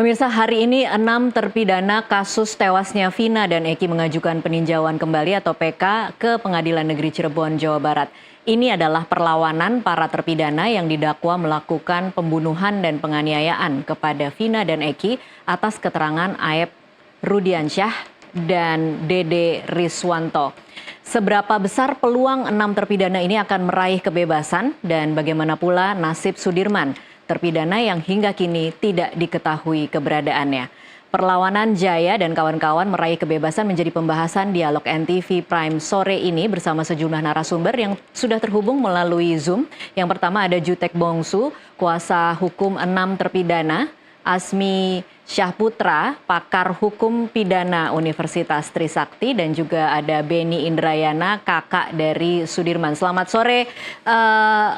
Pemirsa, hari ini 6 terpidana kasus tewasnya Vina dan Eki mengajukan peninjauan kembali atau PK ke Pengadilan Negeri Cirebon, Jawa Barat. Ini adalah perlawanan para terpidana yang didakwa melakukan pembunuhan dan penganiayaan kepada Vina dan Eki atas keterangan Aep Rudiansyah dan Dede Riswanto. Seberapa besar peluang 6 terpidana ini akan meraih kebebasan dan bagaimana pula nasib Sudirman, terpidana yang hingga kini tidak diketahui keberadaannya. Perlawanan Jaya dan kawan-kawan meraih kebebasan menjadi pembahasan dialog NTV Prime sore ini bersama sejumlah narasumber yang sudah terhubung melalui Zoom. Yang pertama ada Jutek Bongsu, kuasa hukum 6 terpidana, Asmi Syahputra, pakar hukum pidana Universitas Trisakti, dan juga ada Beni Indrayana, kakak dari Sudirman. Selamat sore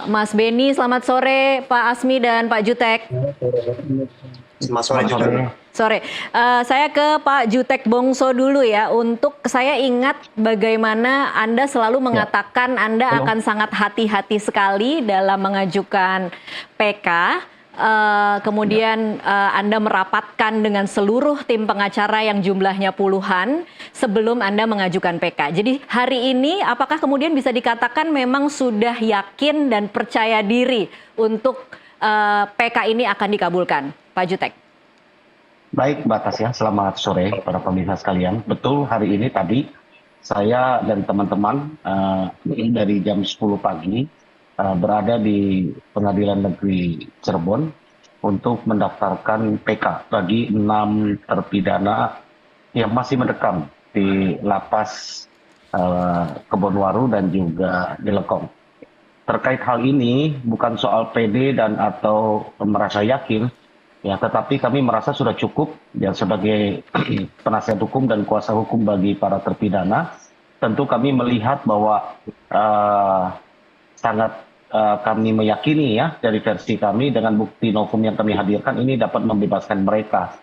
Mas Beni, selamat sore Pak Asmi dan Pak Jutek. Selamat sore juga. Sore, saya ke Pak Jutek Bongso dulu ya. Untuk saya ingat bagaimana Anda selalu mengatakan Anda akan sangat hati-hati sekali dalam mengajukan PK. Kemudian Anda merapatkan dengan seluruh tim pengacara yang jumlahnya puluhan sebelum Anda mengajukan PK. Jadi hari ini apakah kemudian bisa dikatakan memang sudah yakin dan percaya diri untuk PK ini akan dikabulkan, Pak Jutek? Baik Mbak Tasya, selamat sore para pemirsa sekalian. Betul, hari ini tadi saya dan teman-teman dari jam 10 pagi berada di Pengadilan Negeri Cirebon untuk mendaftarkan PK bagi 6 terpidana yang masih mendekam di lapas Kebonwaru dan juga di Lekong. Terkait hal ini bukan soal PD dan atau merasa yakin, ya, tetapi kami merasa sudah cukup ya sebagai penasihat hukum dan kuasa hukum bagi para terpidana. Tentu kami melihat bahwa sangat kami meyakini ya dari versi kami dengan bukti novum yang kami hadirkan ini dapat membebaskan mereka.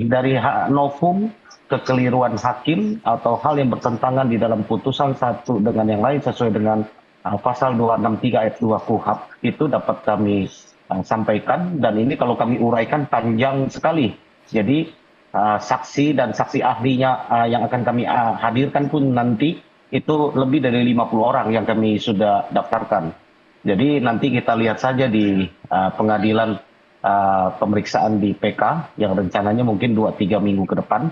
Dari novum, kekeliruan hakim atau hal yang bertentangan di dalam putusan satu dengan yang lain sesuai dengan pasal 263 ayat 2 KUHP itu dapat kami sampaikan, dan ini kalau kami uraikan panjang sekali. Jadi saksi dan saksi ahlinya yang akan kami hadirkan pun nanti itu lebih dari 50 orang yang kami sudah daftarkan. Jadi nanti kita lihat saja di pengadilan pemeriksaan di PK yang rencananya mungkin 2-3 minggu ke depan.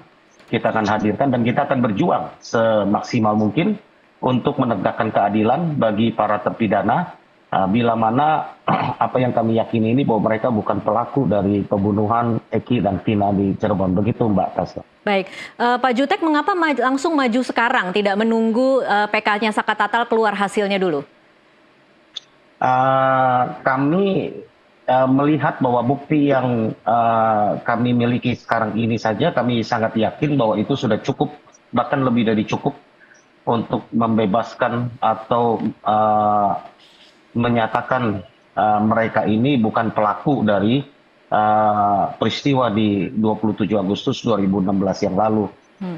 Kita akan hadirkan dan kita akan berjuang semaksimal mungkin untuk menegakkan keadilan bagi para terpidana. Bila mana apa yang kami yakini ini bahwa mereka bukan pelaku dari pembunuhan Eki dan Vina di Cirebon. Begitu Mbak Tasya. Baik, Pak Jutek mengapa langsung maju sekarang, tidak menunggu PK-nya Sakatatal keluar hasilnya dulu? Kami melihat bahwa bukti yang kami miliki sekarang ini saja, kami sangat yakin bahwa itu sudah cukup, bahkan lebih dari cukup untuk membebaskan atau menyatakan mereka ini bukan pelaku dari peristiwa di 27 Agustus 2016 yang lalu.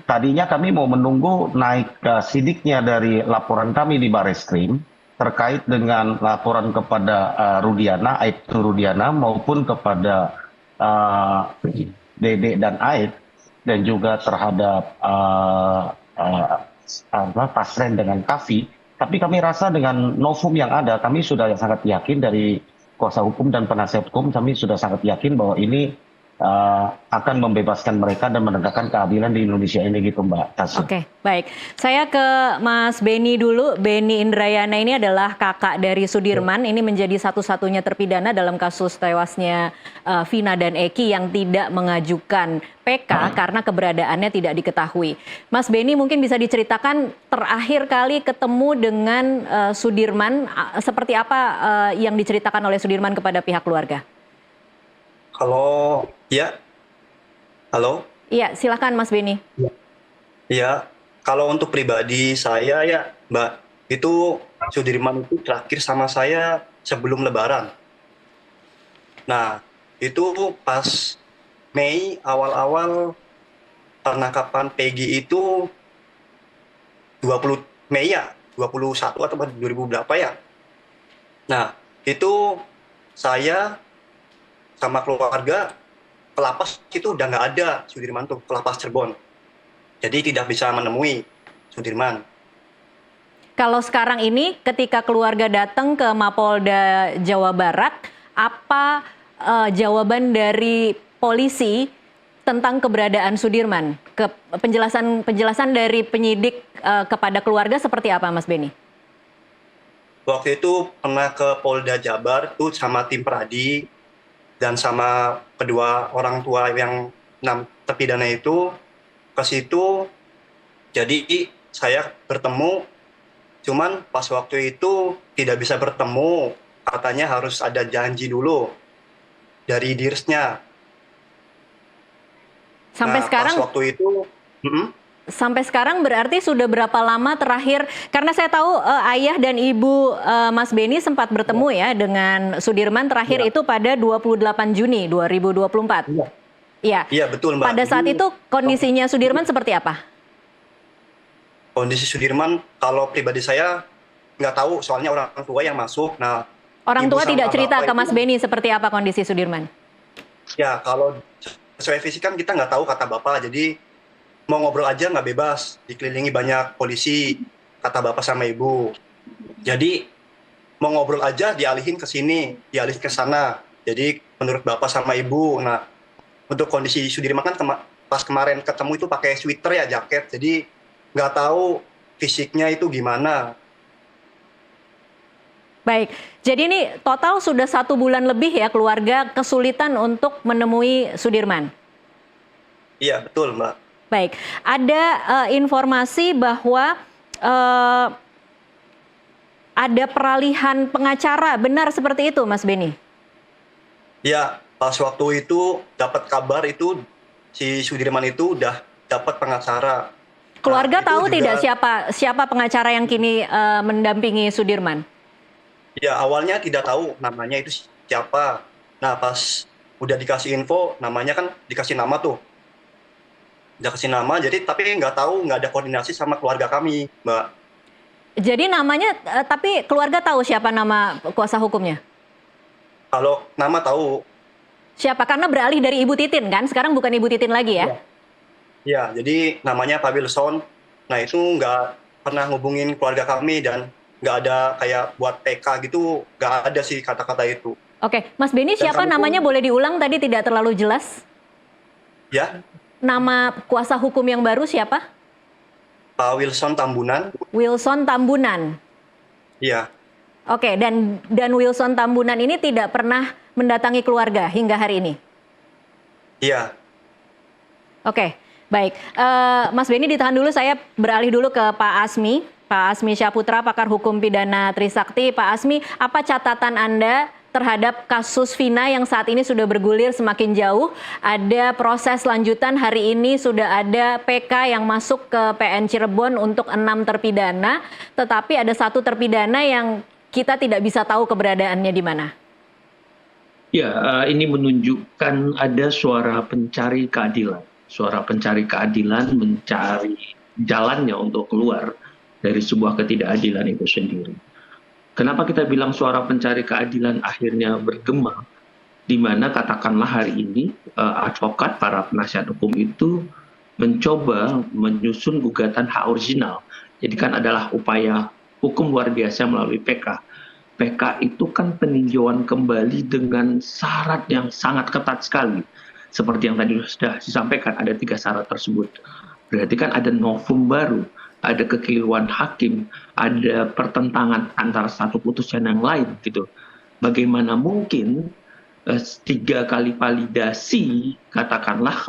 Tadinya kami mau menunggu naik sidiknya dari laporan kami di Bareskrim terkait dengan laporan kepada Rudiana, Aibtu Rudiana maupun kepada Dede dan Aib, dan juga terhadap Pasren dengan Kavi. Tapi kami rasa dengan novum yang ada, kami sudah sangat yakin dari kuasa hukum dan penasihat hukum, kami sudah sangat yakin bahwa ini akan membebaskan mereka dan menegakkan keadilan di Indonesia ini, gitu Mbak Tasya. Oke, baik. Saya ke Mas Beni dulu. Beni Indrayana ini adalah kakak dari Sudirman. Ini menjadi satu-satunya terpidana dalam kasus tewasnya Vina dan Eki yang tidak mengajukan PK karena keberadaannya tidak diketahui. Mas Beni mungkin bisa diceritakan terakhir kali ketemu dengan Sudirman, seperti apa yang diceritakan oleh Sudirman kepada pihak keluarga? Halo, ya. Halo. Iya, silakan Mas Beni. Ya, kalau untuk pribadi saya ya, Mbak, itu Sudirman itu terakhir sama saya sebelum Lebaran. Nah, itu pas Mei awal-awal penangkapan Peggy itu 20 Mei ya, 21 atau 2000 berapa ya. Nah, itu saya sama keluarga ke lapas itu udah nggak ada Sudirman tuh, ke lapas Cirebon. Jadi tidak bisa menemui Sudirman. Kalau sekarang ini ketika keluarga datang ke Mapolda Jawa Barat, apa jawaban dari polisi tentang keberadaan Sudirman? Penjelasan dari penyidik kepada keluarga seperti apa, Mas Beni? Waktu itu pernah ke Polda Jabar tuh sama tim Pradi dan sama kedua orang tua yang 6 terpidana itu ke situ. Jadi saya bertemu, cuman pas waktu itu tidak bisa bertemu, katanya harus ada janji dulu dari dirsnya. Sampai sekarang pas waktu itu, Sampai sekarang berarti sudah berapa lama terakhir? Karena saya tahu ayah dan ibu Mas Beni sempat bertemu ya dengan Sudirman terakhir itu pada 28 Juni 2024. Iya. Iya. Iya betul Mbak. Pada saat itu kondisinya Sudirman seperti apa? Kondisi Sudirman kalau pribadi saya nggak tahu, soalnya orang tua yang masuk. Nah, Orang ibu tua sama tidak cerita bapak ke Mas itu- Beni seperti apa kondisi Sudirman? Ya kalau sesuai fisik kan kita nggak tahu, kata bapak. Jadi mau ngobrol aja nggak bebas, dikelilingi banyak polisi, kata bapak sama ibu. Jadi mau ngobrol aja dialihin ke sini, dialihin ke sana. Jadi menurut bapak sama ibu. Nah, untuk kondisi Sudirman kan pas kemarin ketemu itu pakai sweater ya, jaket. Jadi nggak tahu fisiknya itu gimana. Baik, jadi ini total sudah 1 bulan lebih ya keluarga kesulitan untuk menemui Sudirman. Iya betul Mbak. Baik, ada informasi bahwa ada peralihan pengacara, benar seperti itu Mas Beni? Ya, pas waktu itu dapat kabar itu si Sudirman itu udah dapat pengacara. Keluarga Nah, itu tahu juga- tidak siapa pengacara yang kini mendampingi Sudirman? Ya, awalnya tidak tahu namanya itu siapa. Nah, pas udah dikasih info, namanya kan dikasih nama tuh. Udah kasih nama, jadi tapi nggak tahu, nggak ada koordinasi sama keluarga kami, Mbak. Jadi namanya, tapi keluarga tahu siapa nama kuasa hukumnya? Kalau nama tahu, Siapa? Karena beralih dari Ibu Titin kan, sekarang bukan Ibu Titin lagi ya? ya, jadi namanya Pak Wilson. Nah, itu nggak pernah ngubungin keluarga kami dan nggak ada kayak buat PK gitu, nggak ada sih kata-kata itu. Oke, Mas Beni Dan siapa kami pun- namanya, boleh diulang tadi tidak terlalu jelas? Ya, Nama kuasa hukum yang baru siapa? Pak Wilson Tambunan. Wilson Tambunan. Iya, Oke, dan Wilson Tambunan ini tidak pernah mendatangi keluarga hingga hari ini. iya. Oke, baik. Mas Beni ditahan dulu, saya beralih dulu ke Pak Asmi. Pak Asmi Syaputra, pakar hukum pidana Trisakti. Pak Asmi, apa catatan Anda terhadap kasus Vina yang saat ini sudah bergulir semakin jauh? Ada proses lanjutan, hari ini sudah ada PK yang masuk ke PN Cirebon untuk 6 terpidana, tetapi ada 1 terpidana yang kita tidak bisa tahu keberadaannya di mana. Ya, ini menunjukkan ada suara pencari keadilan. Suara pencari keadilan mencari jalannya untuk keluar dari sebuah ketidakadilan itu sendiri. Kenapa kita bilang suara pencari keadilan akhirnya bergema? Di mana katakanlah hari ini advokat, para penasihat hukum itu mencoba menyusun gugatan hak original. Jadi kan adalah upaya hukum luar biasa melalui PK. PK itu kan peninjauan kembali dengan syarat yang sangat ketat sekali. Seperti yang tadi sudah disampaikan, ada 3 syarat tersebut. Berarti kan ada novum baru, ada kekeliruan hakim, ada pertentangan antara satu putusan yang lain gitu. Bagaimana mungkin 3 kali validasi, katakanlah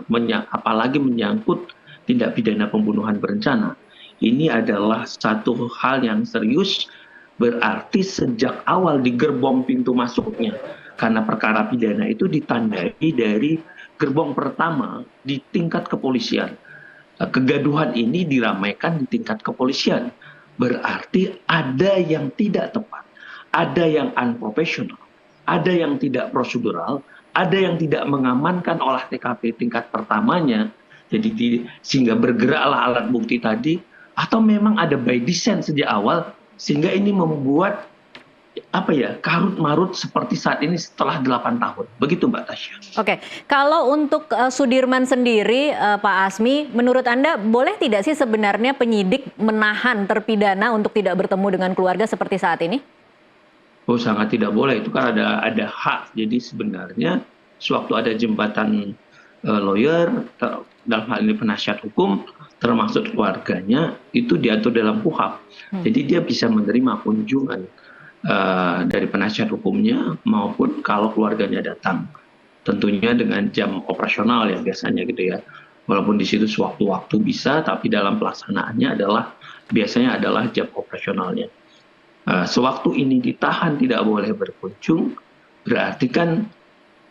apalagi menyangkut tindak pidana pembunuhan berencana. Ini adalah satu hal yang serius, berarti sejak awal di gerbong pintu masuknya, karena perkara pidana itu ditandai dari gerbong pertama di tingkat kepolisian. Kegaduhan ini diramaikan di tingkat kepolisian. Berarti ada yang tidak tepat, ada yang unprofessional, ada yang tidak prosedural, ada yang tidak mengamankan olah TKP tingkat pertamanya, jadi sehingga bergeraklah alat bukti tadi, atau memang ada by design sejak awal, sehingga ini membuat karut marut seperti saat ini setelah 8 tahun. Begitu Mbak Tasya. Oke, kalau untuk Sudirman sendiri, Pak Asmi, menurut Anda boleh tidak sih sebenarnya penyidik menahan terpidana untuk tidak bertemu dengan keluarga seperti saat ini? Oh, sangat tidak boleh. Itu kan ada hak. Jadi sebenarnya sewaktu ada jembatan lawyer, dalam hal ini penasihat hukum, termasuk keluarganya, itu diatur dalam KUHP. Jadi dia bisa menerima kunjungan dari penasihat hukumnya maupun kalau keluarganya datang. Tentunya dengan jam operasional ya biasanya gitu ya. Walaupun di situ sewaktu-waktu bisa, tapi dalam pelaksanaannya biasanya adalah jam operasionalnya. Sewaktu ini ditahan tidak boleh berkunjung, berarti kan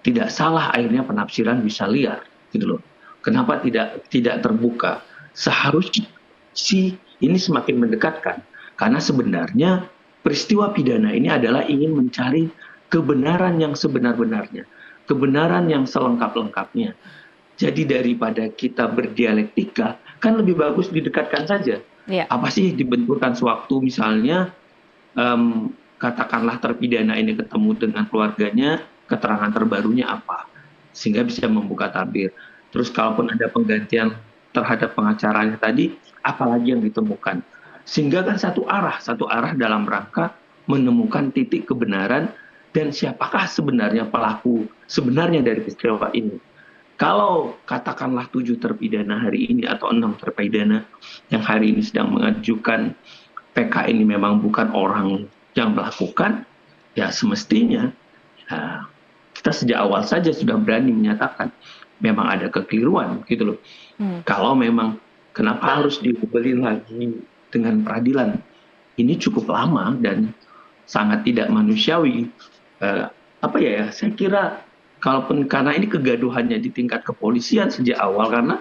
tidak salah akhirnya penafsiran bisa liar gitu loh. Kenapa tidak terbuka? Seharusnya sih ini semakin mendekatkan, karena sebenarnya peristiwa pidana ini adalah ingin mencari kebenaran yang sebenar-benarnya, kebenaran yang selengkap-lengkapnya. Jadi daripada kita berdialektika, kan lebih bagus didekatkan saja. Iya. Apa sih dibenturkan sewaktu misalnya katakanlah terpidana ini ketemu dengan keluarganya, keterangan terbarunya apa, sehingga bisa membuka tabir. Terus kalaupun ada penggantian terhadap pengacaranya tadi, apalagi yang ditemukan. Sehingga kan satu arah dalam rangka menemukan titik kebenaran dan siapakah sebenarnya pelaku sebenarnya dari peristiwa ini. Kalau katakanlah 7 terpidana hari ini atau 6 terpidana yang hari ini sedang mengajukan PK ini memang bukan orang yang melakukan, ya semestinya kita sejak awal saja sudah berani menyatakan memang ada kekeliruan gitu loh. Kalau memang kenapa harus dibeli lagi dengan peradilan? Ini cukup lama dan sangat tidak manusiawi. Saya kira kalaupun karena ini kegaduhannya di tingkat kepolisian sejak awal, karena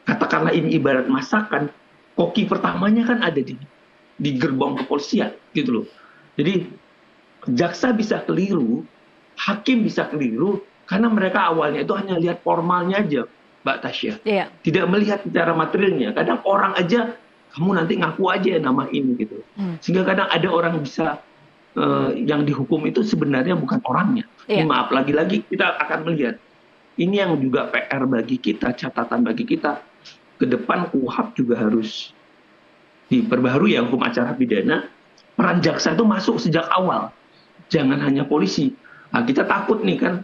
katakanlah ini ibarat masakan, koki pertamanya kan ada di gerbong kepolisian gitu loh. Jadi jaksa bisa keliru, hakim bisa keliru karena mereka awalnya itu hanya lihat formalnya aja, Mbak Tasya. Iya. Tidak melihat secara materialnya. Kadang orang aja, kamu nanti ngaku aja nama ini gitu. Sehingga kadang ada orang bisa yang dihukum itu sebenarnya bukan orangnya. Iya. Maaf, lagi-lagi kita akan melihat. Ini yang juga PR bagi kita, catatan bagi kita. Ke depan KUHP juga harus diperbaharui ya, hukum acara pidana. Peran jaksa itu masuk sejak awal. Jangan hanya polisi. Nah, kita takut nih kan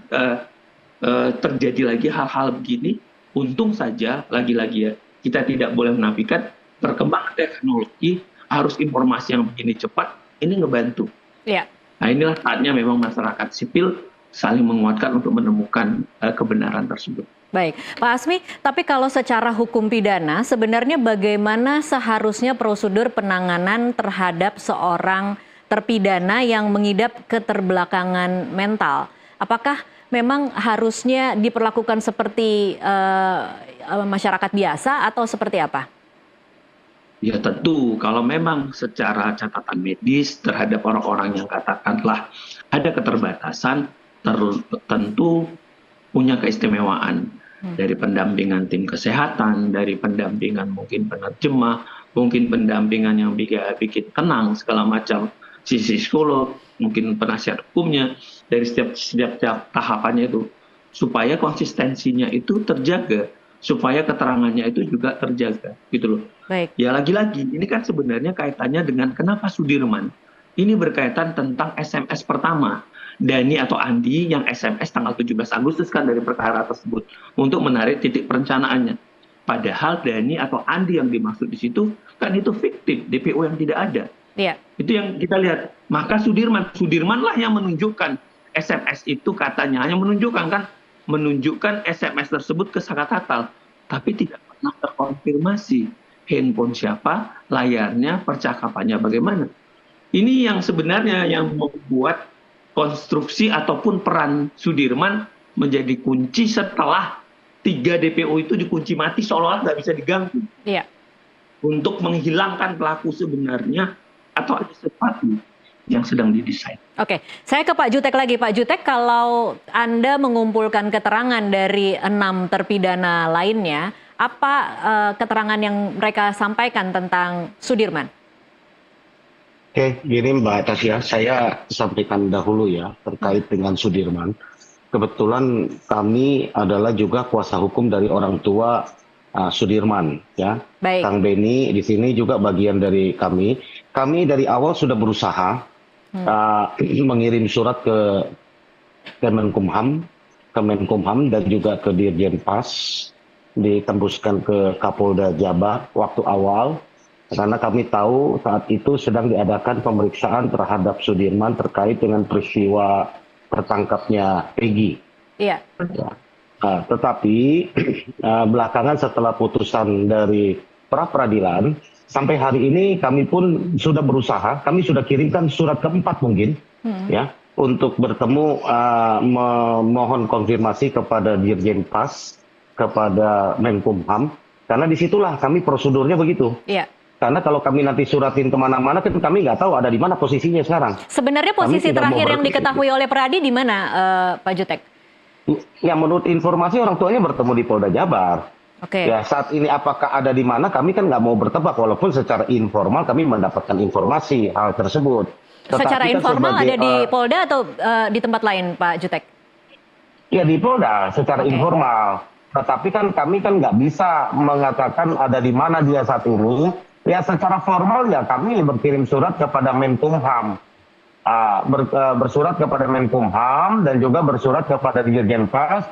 terjadi lagi hal-hal begini. Untung saja, lagi-lagi ya, kita tidak boleh menafikan perkembangan teknologi, harus informasi yang begini cepat, ini ngebantu. Iya. Nah, inilah saatnya memang masyarakat sipil saling menguatkan untuk menemukan kebenaran tersebut. Baik, Pak Asmi, tapi kalau secara hukum pidana, sebenarnya bagaimana seharusnya prosedur penanganan terhadap seorang terpidana yang mengidap keterbelakangan mental? Apakah memang harusnya diperlakukan seperti masyarakat biasa atau seperti apa? Ya tentu, kalau memang secara catatan medis terhadap orang-orang yang katakanlah ada keterbatasan, tentu punya keistimewaan dari pendampingan tim kesehatan, dari pendampingan mungkin penerjemah, mungkin pendampingan yang bikin tenang segala macam, sisi psikolog, mungkin penasihat hukumnya, dari setiap tahapannya itu, supaya konsistensinya itu terjaga, supaya keterangannya itu juga terjaga, gitu loh. Baik. Ya lagi-lagi, ini kan sebenarnya kaitannya dengan kenapa Sudirman. Ini berkaitan tentang SMS pertama. Dani atau Andi yang SMS tanggal 17 Agustus kan dari perkara tersebut untuk menarik titik perencanaannya. Padahal Dani atau Andi yang dimaksud di situ kan itu fiktif, DPO yang tidak ada. Iya. Itu yang kita lihat. Maka Sudirman lah yang menunjukkan SMS itu, katanya hanya menunjukkan SMS tersebut ke Sakatatal, tapi tidak pernah terkonfirmasi handphone siapa, layarnya, percakapannya bagaimana. Ini yang sebenarnya yang membuat konstruksi ataupun peran Sudirman menjadi kunci setelah 3 DPO itu dikunci mati seolah-olah nggak bisa diganggu. Iya. Untuk menghilangkan pelaku sebenarnya atau ada sesuatu yang sedang didesain. Oke, saya ke Pak Jutek lagi. Pak Jutek, kalau Anda mengumpulkan keterangan dari 6 terpidana lainnya, apa keterangan yang mereka sampaikan tentang Sudirman? Oke, gini Mbak Tasya, saya sampaikan dahulu ya terkait dengan Sudirman. Kebetulan kami adalah juga kuasa hukum dari orang tua Sudirman, ya. Baik. Kang Beni di sini juga bagian dari kami. Kami dari awal sudah berusaha mengirim surat ke Kemenkumham dan juga ke Dirjen Pas, ditembuskan ke Kapolda Jabar waktu awal. Karena kami tahu saat itu sedang diadakan pemeriksaan terhadap Sudirman terkait dengan peristiwa tertangkapnya Peggy. Iya. Ya. Tetapi belakangan setelah putusan dari pra peradilan, sampai hari ini kami pun sudah berusaha, kami sudah kirimkan surat keempat mungkin, ya, untuk bertemu memohon konfirmasi kepada Dirjen Pas, kepada Menkumham, karena disitulah kami prosedurnya begitu. Iya. Karena kalau kami nanti suratin kemana-mana, kan kami nggak tahu ada di mana posisinya sekarang. Sebenarnya posisi tidak terakhir mau yang diketahui oleh Pradi di mana, Pak Jutek? Ya, menurut informasi orang tuanya bertemu di Polda Jabar. Oke. Ya, saat ini apakah ada di mana, kami kan nggak mau bertebak, walaupun secara informal kami mendapatkan informasi hal tersebut. Secara Tetapi kan informal sebagai, ada di Polda atau di tempat lain, Pak Jutek? Ya di Polda secara Oke. informal. Tetapi kan kami kan nggak bisa mengatakan ada di mana dia saat ini. Ya secara formal ya kami berkirim surat kepada Menkumham. Bersurat kepada Menkumham dan juga bersurat kepada Dirjen Pas.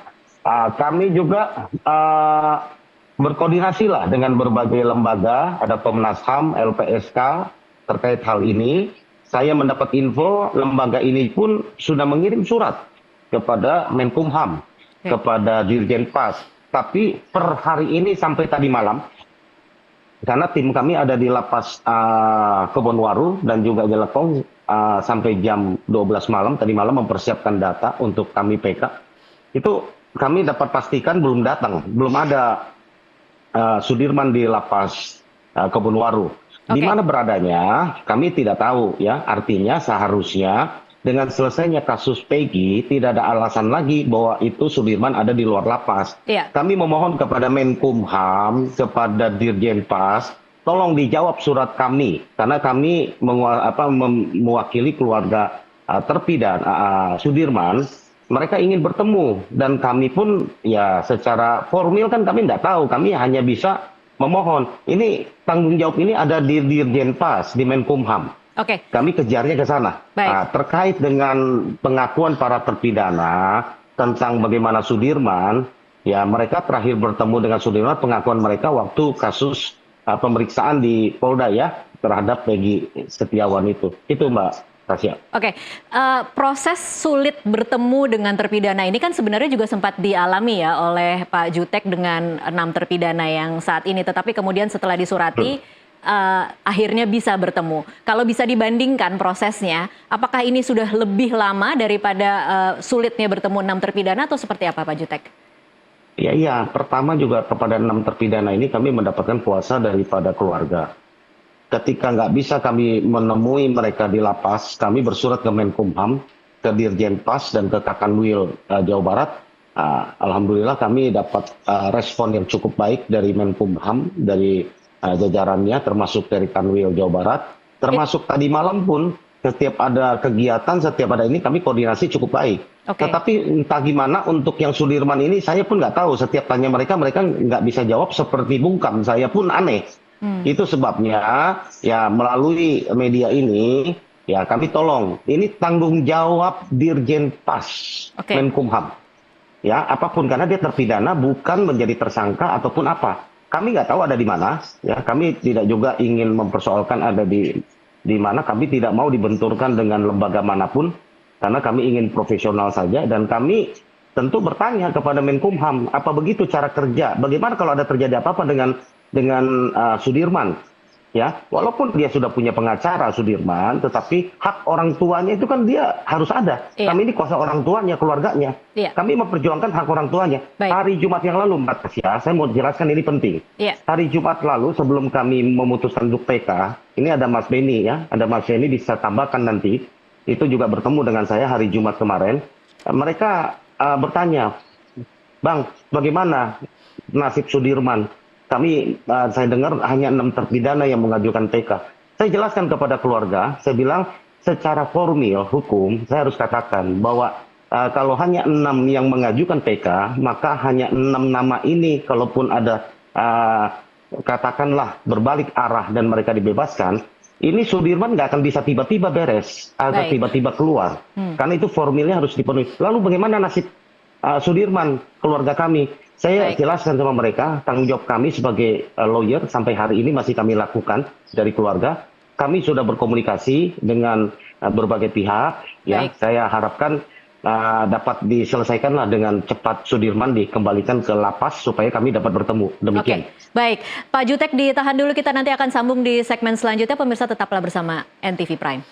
Kami juga berkoordinasi lah dengan berbagai lembaga, ada Komnas HAM, LPSK terkait hal ini. Saya mendapat info lembaga ini pun sudah mengirim surat kepada Menkumham, kepada Dirjen Pas. Tapi per hari ini sampai tadi malam, karena tim kami ada di Lapas Kebonwaru dan juga Jelekong sampai jam 12 malam, tadi malam mempersiapkan data untuk kami PK. Itu kami dapat pastikan belum datang, belum ada Sudirman di Lapas Kebonwaru. Di mana beradanya kami tidak tahu ya. Artinya seharusnya dengan selesainya kasus Peggy tidak ada alasan lagi bahwa itu Sudirman ada di luar lapas. Iya. Kami memohon kepada Menkumham, kepada Dirjen Pas, tolong dijawab surat kami karena kami mewakili keluarga terpidana Sudirman. Mereka ingin bertemu dan kami pun ya secara formal kan kami tidak tahu, kami hanya bisa memohon. Ini tanggung jawab ini ada di Dirjen Pas, di Menkumham. Oke. Kami kejarnya ke sana. Terkait dengan pengakuan para terpidana tentang bagaimana Sudirman, ya mereka terakhir bertemu dengan Sudirman, pengakuan mereka waktu kasus pemeriksaan di Polda ya terhadap Peggy Setiawan itu. Itu Mbak Tasya. Oke, proses sulit bertemu dengan terpidana ini kan sebenarnya juga sempat dialami ya oleh Pak Jutek dengan 6 terpidana yang saat ini. Tetapi kemudian setelah disurati, akhirnya bisa bertemu. Kalau bisa dibandingkan prosesnya, apakah ini sudah lebih lama daripada sulitnya bertemu 6 terpidana atau seperti apa Pak Jutek? Iya. Pertama juga kepada 6 terpidana ini kami mendapatkan kuasa daripada keluarga. Ketika nggak bisa kami menemui mereka di lapas, kami bersurat ke Menkumham, ke Dirjen Pas, dan ke Kakanwil Jawa Barat. Alhamdulillah kami dapat respon yang cukup baik dari Menkumham, dari jajarannya, termasuk dari Kanwil Jawa Barat. Termasuk tadi malam pun, setiap ada kegiatan, setiap ada ini, kami koordinasi cukup baik. Tetapi entah gimana untuk yang Sudirman ini, saya pun nggak tahu. Setiap tanya mereka nggak bisa jawab seperti bungkam. Saya pun aneh. Itu sebabnya ya melalui media ini ya kami tolong ini tanggung jawab Dirjen Pas, Menkumham ya apapun karena dia terpidana bukan menjadi tersangka ataupun apa, kami nggak tahu ada di mana ya, kami tidak juga ingin mempersoalkan ada di mana, kami tidak mau dibenturkan dengan lembaga manapun karena kami ingin profesional saja dan kami tentu bertanya kepada Menkumham apa begitu cara kerja, bagaimana kalau ada terjadi apa-apa dengan Sudirman ya, walaupun dia sudah punya pengacara Sudirman, tetapi hak orang tuanya itu kan dia harus ada. Kami ini kuasa orang tuanya, keluarganya. Kami memperjuangkan hak orang tuanya. Hari Jumat yang lalu Mbak Tasya, saya mau jelaskan ini penting. Hari Jumat lalu sebelum kami memutuskan untuk PK, ini ada Mas Beni ya, ada Mas Beni bisa tambahkan nanti, itu juga bertemu dengan saya hari Jumat kemarin. Mereka bertanya, Bang, bagaimana nasib Sudirman? Kami, saya dengar hanya 6 terpidana yang mengajukan PK. Saya jelaskan kepada keluarga, saya bilang secara formil hukum, saya harus katakan bahwa kalau hanya 6 yang mengajukan PK, maka hanya 6 nama ini, kalaupun ada katakanlah berbalik arah dan mereka dibebaskan, ini Sudirman nggak akan bisa tiba-tiba beres atau Baik. tiba-tiba keluar. Karena itu formilnya harus dipenuhi. Lalu bagaimana nasib Sudirman, keluarga kami? Saya Baik. jelaskan sama mereka, tanggung jawab kami sebagai lawyer sampai hari ini masih kami lakukan dari keluarga. Kami sudah berkomunikasi dengan berbagai pihak. Ya, Baik. saya harapkan dapat diselesaikanlah dengan cepat Sudirman dikembalikan ke lapas supaya kami dapat bertemu. Demikian. Oke, baik. Pak Jutek ditahan dulu, kita nanti akan sambung di segmen selanjutnya. Pemirsa tetaplah bersama NTV Prime.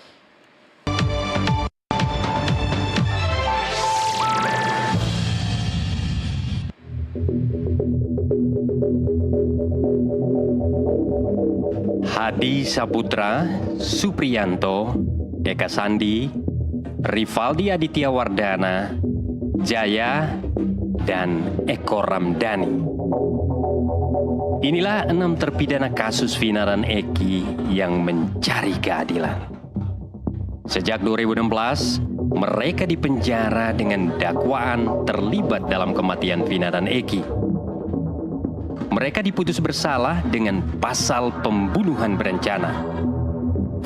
Hadi Saputra, Supriyanto, Eka Sandi, Rivaldi Aditya Wardana, Jaya, dan Eko Ramdhani. Inilah 6 terpidana kasus Vina dan Eki yang mencari keadilan. Sejak 2016, mereka dipenjara dengan dakwaan terlibat dalam kematian Vina dan Eki. Mereka diputus bersalah dengan pasal pembunuhan berencana.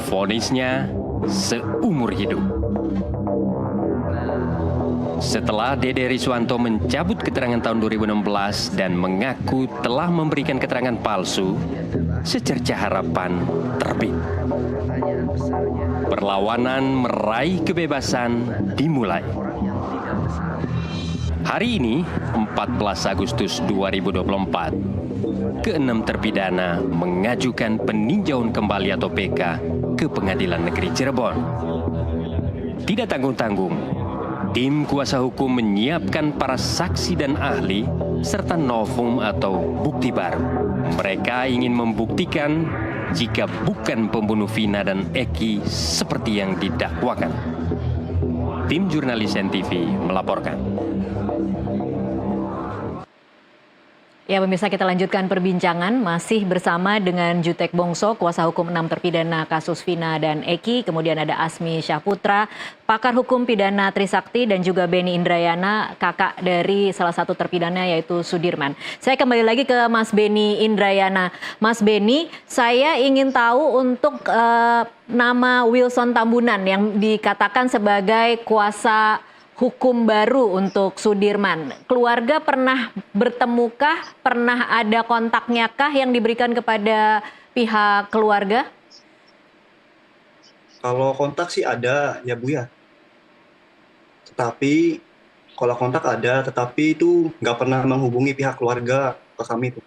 Vonisnya seumur hidup. Setelah Dede Riswanto mencabut keterangan tahun 2016 dan mengaku telah memberikan keterangan palsu, Secerca Harapan terbit. Perlawanan meraih kebebasan dimulai. Hari ini, 14 Agustus 2024, ke-6 terpidana mengajukan peninjauan kembali atau PK ke Pengadilan Negeri Cirebon. Tidak tanggung-tanggung, tim kuasa hukum menyiapkan para saksi dan ahli serta novum atau bukti baru. Mereka ingin membuktikan jika bukan pembunuh Vina dan Eki seperti yang didakwakan. Tim jurnalis NTV melaporkan. Ya, pemirsa, kita lanjutkan perbincangan masih bersama dengan Jutek Bongso, kuasa hukum 6 terpidana kasus Vina dan Eki, kemudian ada Asmi Syahputra, pakar hukum pidana Trisakti, dan juga Beni Indrayana, kakak dari salah satu terpidana yaitu Sudirman. Saya kembali lagi ke Mas Beni Indrayana. Mas Beni, saya ingin tahu untuk nama Wilson Tambunan yang dikatakan sebagai kuasa hukum baru untuk Sudirman. Keluarga pernah bertemukah? Pernah ada kontaknya kah yang diberikan kepada pihak keluarga? Kalau kontak sih ada ya Bu ya. Tetapi kalau kontak ada, tetapi itu nggak pernah menghubungi pihak keluarga ke kami tuh.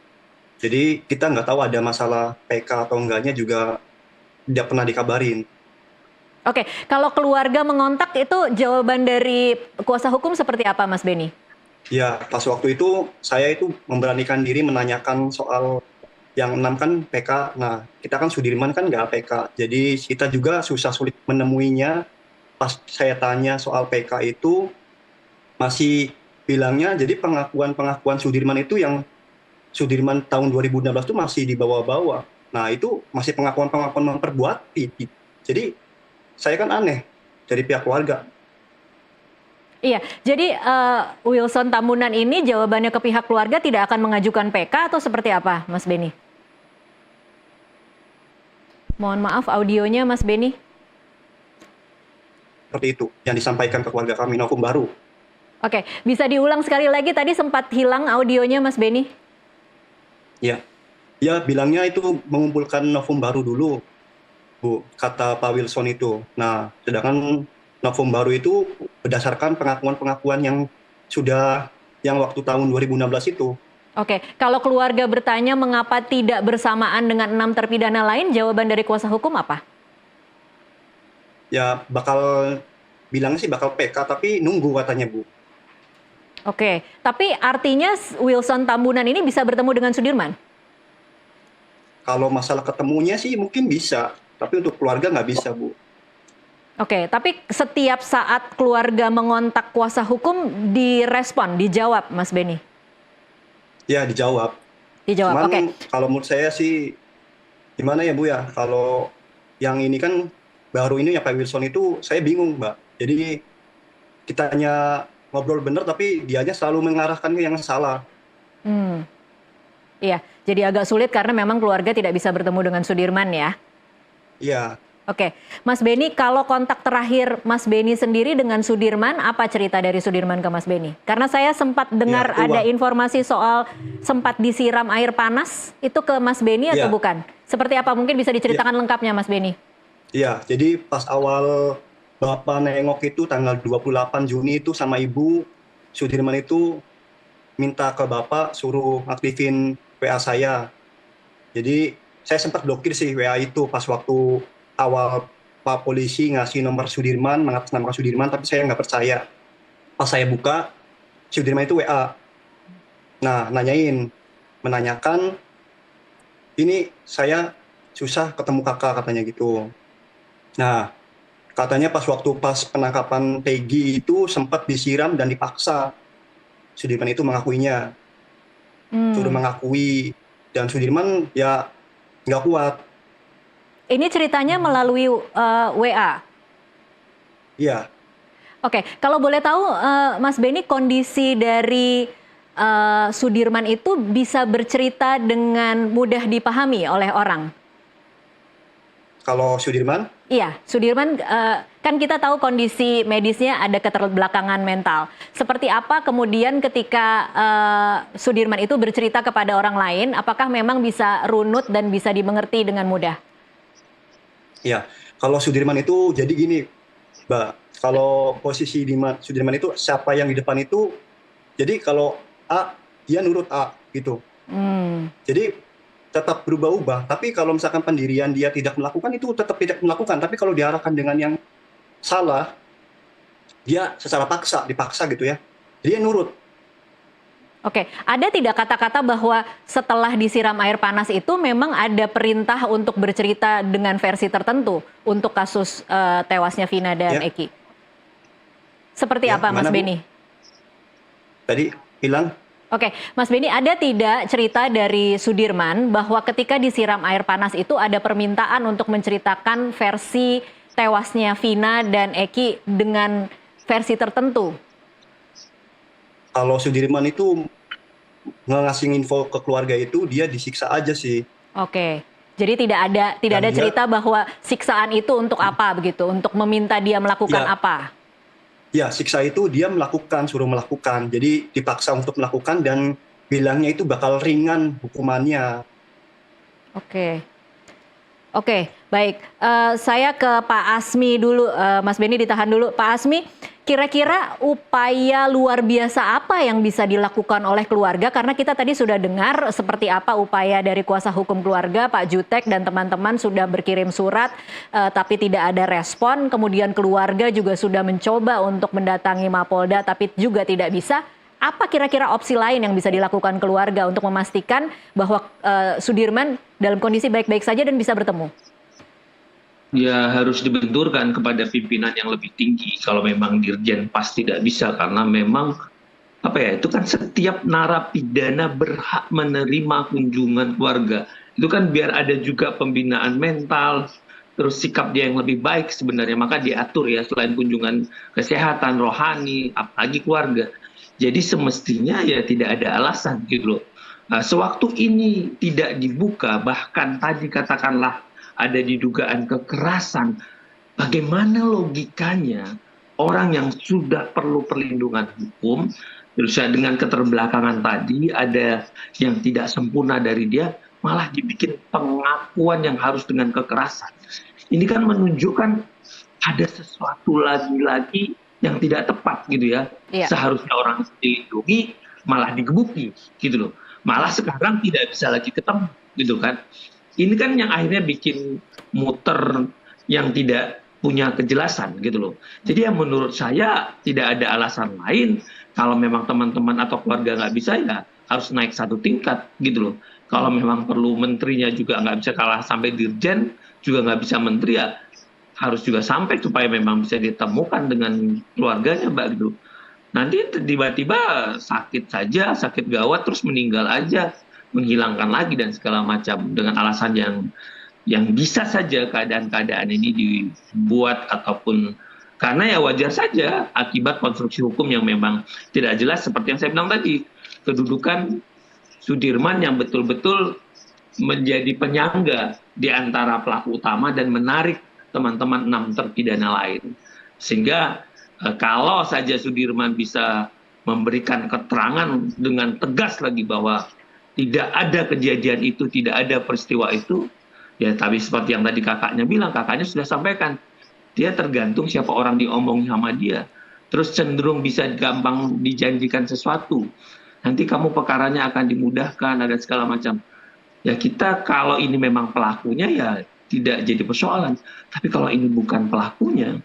Jadi kita nggak tahu ada masalah PK atau enggaknya juga tidak pernah dikabarin. Oke, kalau keluarga mengontak itu jawaban dari kuasa hukum seperti apa, Mas Beni? Ya, pas waktu itu saya itu memberanikan diri menanyakan soal yang 6 kan PK. Nah, kita kan Sudirman kan nggak PK. Jadi kita juga sulit menemuinya. Pas saya tanya soal PK itu masih bilangnya jadi pengakuan Sudirman itu yang Sudirman tahun 2016 itu masih dibawa-bawa. Nah, itu masih pengakuan-pengakuan memperbuati. Jadi saya kan aneh dari pihak keluarga. Iya, jadi Wilson Tambunan ini jawabannya ke pihak keluarga tidak akan mengajukan PK atau seperti apa, Mas Beni? Mohon maaf audionya, Mas Beni. Seperti itu yang disampaikan ke keluarga kami, novum baru. Oke, bisa diulang sekali lagi, tadi sempat hilang audionya, Mas Beni. Ya, ya bilangnya itu mengumpulkan novum baru dulu, Bu, kata Pak Wilson itu. Nah, sedangkan novum baru itu berdasarkan pengakuan-pengakuan yang sudah yang waktu tahun 2016 itu. Oke, kalau keluarga bertanya mengapa tidak bersamaan dengan 6 terpidana lain, jawaban dari kuasa hukum apa? Ya bilangnya sih bakal PK, tapi nunggu katanya Bu. Oke, tapi artinya Wilson Tambunan ini bisa bertemu dengan Sudirman? Kalau masalah ketemunya sih mungkin bisa, tapi untuk keluarga nggak bisa Bu. Oke, tapi setiap saat keluarga mengontak kuasa hukum direspon, dijawab, Mas Beni? Ya dijawab. Dijawab, Cuman oke. kalau menurut saya sih gimana ya Bu ya, kalau yang ini kan baru ini ya Pak Wilson itu saya bingung Mbak. Jadi kitanya ngobrol bener tapi dianya selalu mengarahkan ke yang salah. Hmm, iya. Jadi agak sulit karena memang keluarga tidak bisa bertemu dengan Sudirman ya. Iya. Oke, Mas Beni, kalau kontak terakhir Mas Beni sendiri dengan Sudirman, apa cerita dari Sudirman ke Mas Beni? Karena saya sempat dengar Ya, ada informasi soal sempat disiram air panas, itu ke Mas Beni atau Ya. bukan? Seperti apa? Mungkin bisa diceritakan lengkapnya Mas Beni. Iya, jadi pas awal Bapak nengok itu tanggal 28 Juni itu sama Ibu, Sudirman itu minta ke Bapak suruh aktifin WA saya. Jadi saya sempat blokir sih WA itu pas waktu awal Pak Polisi ngasih nomor Sudirman, mengatasnamakan Sudirman, tapi saya nggak percaya. Pas saya buka, Sudirman itu WA. Nah, menanyakan, ini saya susah ketemu kakak katanya gitu. Nah, katanya pas penangkapan Peggy itu sempat disiram dan dipaksa. Sudirman itu mengakuinya, suruh mengakui, dan Sudirman ya nggak kuat. Ini ceritanya melalui WA. Iya, Oke, kalau boleh tahu Mas Beni, kondisi dari Sudirman itu bisa bercerita dengan mudah dipahami oleh orang? kalau Sudirman, Iya, Sudirman kan kita tahu kondisi medisnya ada keterbelakangan mental. Seperti apa kemudian ketika Sudirman itu bercerita kepada orang lain, apakah memang bisa runut dan bisa dimengerti dengan mudah? ya kalau Sudirman itu jadi gini, Mbak. Kalau posisi Sudirman itu siapa yang di depan itu, jadi kalau A, dia nurut A gitu. Jadi tetap berubah-ubah. Tapi kalau misalkan pendirian dia tidak melakukan, itu tetap tidak melakukan. Tapi kalau diarahkan dengan yang salah, dia secara dipaksa gitu ya. Dia nurut. Oke, ada tidak kata-kata bahwa setelah disiram air panas itu memang ada perintah untuk bercerita dengan versi tertentu untuk kasus tewasnya Vina dan Ya. Eki? Seperti Ya, apa Mas gimana, Bu? Beni? Tadi bilang, Oke, Mas Beni, ada tidak cerita dari Sudirman bahwa ketika disiram air panas itu ada permintaan untuk menceritakan versi tewasnya Vina dan Eki dengan versi tertentu? kalau Sudirman itu ngasih info ke keluarga itu, dia disiksa aja sih. Oke, jadi tidak ada Dan dia- cerita bahwa siksaan itu untuk apa begitu, untuk meminta dia melakukan Ya. apa? Ya, siksa itu dia suruh melakukan. Jadi dipaksa untuk melakukan dan bilangnya itu bakal ringan hukumannya. Oke. Oke, baik. Saya ke Pak Asmi dulu, Mas Beni ditahan dulu. Pak Asmi, kira-kira upaya luar biasa apa yang bisa dilakukan oleh keluarga? Karena kita tadi sudah dengar seperti apa upaya dari kuasa hukum keluarga, Pak Jutek dan teman-teman sudah berkirim surat, tapi tidak ada respon. Kemudian keluarga juga sudah mencoba untuk mendatangi Mapolda, tapi juga tidak bisa. Apa kira-kira opsi lain yang bisa dilakukan keluarga untuk memastikan bahwa Sudirman dalam kondisi baik-baik saja dan bisa bertemu? Ya harus dibenturkan kepada pimpinan yang lebih tinggi kalau memang Dirjen pas tidak bisa, karena memang apa ya, itu kan setiap narapidana berhak menerima kunjungan keluarga. Itu kan biar ada juga pembinaan mental, terus sikap dia yang lebih baik sebenarnya, maka diatur ya selain kunjungan kesehatan, rohani, apalagi keluarga. Jadi semestinya ya tidak ada alasan gitu loh. Nah, sewaktu ini tidak dibuka, bahkan tadi katakanlah ada didugaan kekerasan, bagaimana logikanya orang yang sudah perlu perlindungan hukum, terus dengan keterbelakangan tadi ada yang tidak sempurna dari dia, malah dibikin pengakuan yang harus dengan kekerasan. Ini kan menunjukkan ada sesuatu lagi-lagi yang tidak tepat gitu ya. Iya. Seharusnya orang dilindungi malah digebuki gitu loh. Malah sekarang tidak bisa lagi ketemu gitu kan. Ini kan yang akhirnya bikin muter yang tidak punya kejelasan gitu loh. Jadi yang menurut saya tidak ada alasan lain kalau memang teman-teman atau keluarga nggak bisa, ya harus naik satu tingkat gitu loh. Kalau memang perlu menterinya juga nggak bisa kalah sampai dirjen, juga nggak bisa menteri, ya harus juga sampai supaya memang bisa ditemukan dengan keluarganya Mbak gitu. Nanti tiba-tiba sakit saja, sakit gawat terus meninggal aja, menghilangkan lagi dan segala macam dengan alasan yang yang bisa saja keadaan-keadaan ini dibuat ataupun karena ya wajar saja akibat konstruksi hukum yang memang tidak jelas seperti yang saya bilang tadi, kedudukan Sudirman yang betul-betul menjadi penyangga di antara pelaku utama dan menarik teman-teman 6 terpidana lain. Sehingga kalau saja Sudirman bisa memberikan keterangan dengan tegas lagi bahwa tidak ada kejadian itu, tidak ada peristiwa itu, ya tapi seperti yang tadi kakaknya bilang, kakaknya sudah sampaikan, dia tergantung siapa orang diomongin sama dia. Terus cenderung bisa gampang dijanjikan sesuatu. Nanti kamu perkaranya akan dimudahkan, ada segala macam. Ya kita kalau ini memang pelakunya ya tidak jadi persoalan. Tapi kalau ini bukan pelakunya,